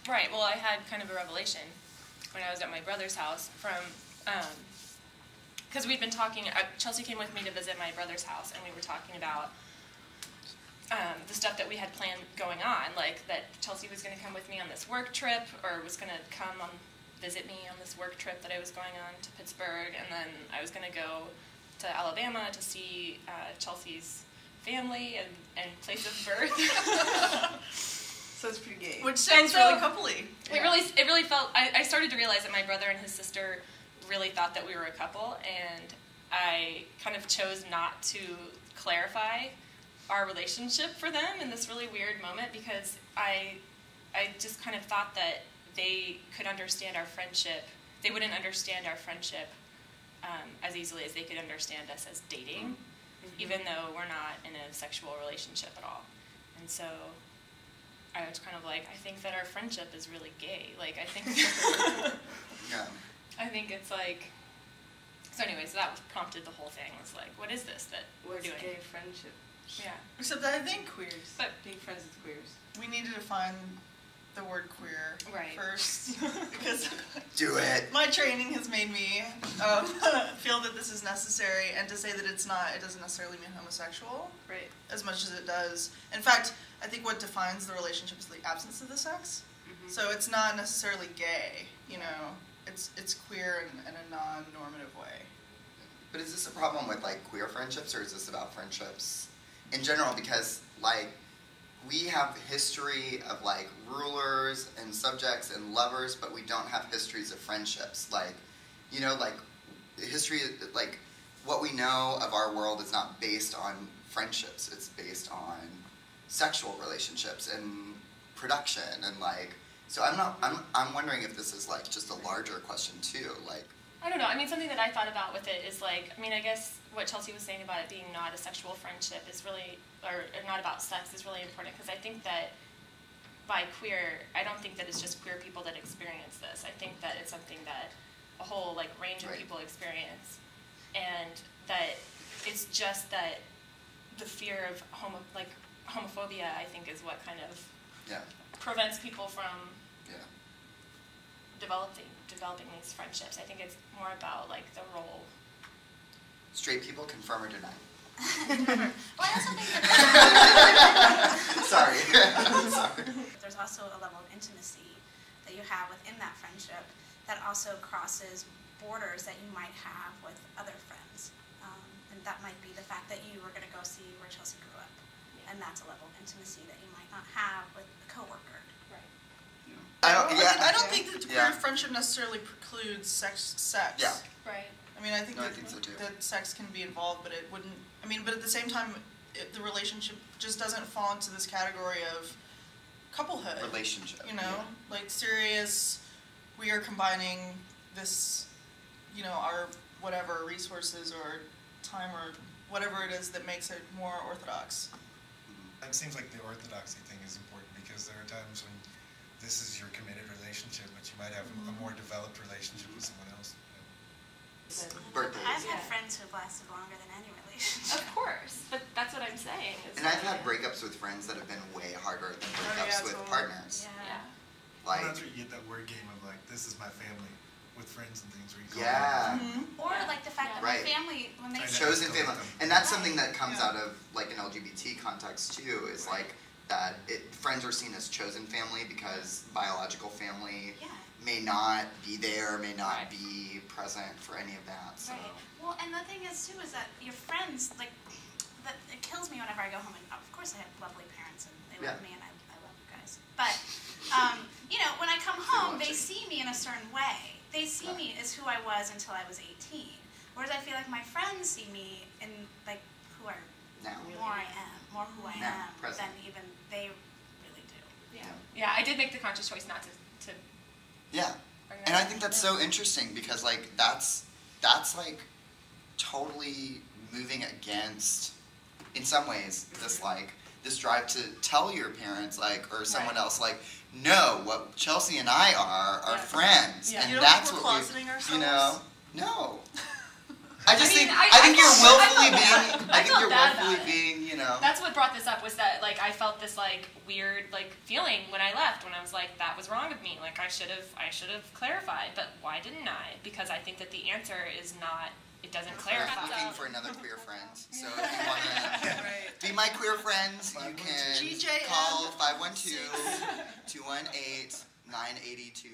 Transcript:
Right. Well, I had kind of a revelation when I was at my brother's house from, because we'd been talking, Chelsea came with me to visit my brother's house, and we were talking about the stuff that we had planned going on, like that Chelsea was going to come with me on this work trip, or was going to come visit me on this work trip that I was going on to Pittsburgh, and then I was going to go to Alabama to see Chelsea's family and place of birth. So it's pretty gay. Which sounds really coupley. It really felt. I started to realize that my brother and his sister really thought that we were a couple, and I kind of chose not to clarify our relationship for them in this really weird moment, because I just kind of thought that they could understand our friendship. They wouldn't understand our friendship as easily as they could understand us as dating, even though we're not in a sexual relationship at all. And so I was kind of like, I think that our friendship is really gay. Like, I think Yeah. I think it's like, so anyways, that prompted the whole thing. It was like, what is this that we're doing? Gay friendship. Yeah. Except that I think Queers. But being friends with queers. we need to define the word queer first, because Do it. my training has made me feel that this is necessary, and to say that it's not, it doesn't necessarily mean homosexual, Right. as much as it does. In fact, I think what defines the relationship is the absence of the sex. So it's not necessarily gay, you know. It's queer in a non-normative way. But is this a problem with like queer friendships, or is this about friendships in general? Because like we have history of like rulers and subjects and lovers, but we don't have histories of friendships. Like, you know, like history, like what we know of our world is not based on friendships. It's based on sexual relationships and production and like. So I'm wondering if this is like just a larger question too, like. I don't know. I mean, something that I thought about with it is like, I mean, I guess what Chelsea was saying about it being not a sexual friendship is really, or not about sex, is really important, because I think that by queer, I don't think that it's just queer people that experience this. I think that it's something that a whole like range of people experience, and that it's just that the fear of homophobia, I think, is what kind of prevents people from developing these friendships. I think it's more about like the role. Straight people confirm or deny? Well, I also think that Sorry. there's also a level of intimacy that you have within that friendship that also crosses borders that you might have with other friends. And that might be the fact that you were going to go see where Chelsea grew up. And that's a level of intimacy that you might not have with a coworker. I don't think that queer friendship necessarily precludes sex. Yeah. Right. I mean, I think, I think so too. that sex can be involved, but it wouldn't. I mean, but at the same time, the relationship just doesn't fall into this category of couplehood. Relationship. You know, like serious. We are combining this, you know, our whatever resources or time or whatever it is that makes it more orthodox. It seems like the orthodoxy thing is important, because there are times when this is your committed relationship, but you might have a more developed relationship with someone else. Birthdays. I've had friends who've lasted longer than any relationship. Of course, but that's what I'm saying. And I've had breakups with friends that have been way harder than breakups with partners. Yeah. Like, well, that's where you get that word game of like, this is my family, with friends and things where you go Or like the fact that my family, when they chosen family, and that's something that comes out of like an LGBT context too. Is like that friends are seen as chosen family because biological family may not be there, may not be present for any of that. So. Right. Well, and the thing is too is that your friends, like, that it kills me whenever I go home. And of course, I have lovely parents and they love me, and I love you guys. But you know, when I come home, they see me in a certain way. They see me as who I was until I was 18. Whereas I feel like my friends see me in like who I more who I am than even they really do. Yeah, I did make the conscious choice not to. Yeah, and I think that's so interesting, because like that's like totally moving against, in some ways, this drive to tell your parents or someone else no, what Chelsea and I are friends, and that's what closeting ourselves? You know, no. I just think I you're felt- willfully I felt being. bad. I think felt you're bad willfully about it. being. You know. That's what brought this up, was that like I felt this like weird like feeling when I left, when I was like, that was wrong of me. Like I should have clarified, but why didn't I? Because I think that the answer is not. It doesn't We're clarify. looking for another queer friend. So if you want to be my queer friend, you can GJM. call 512-218-982.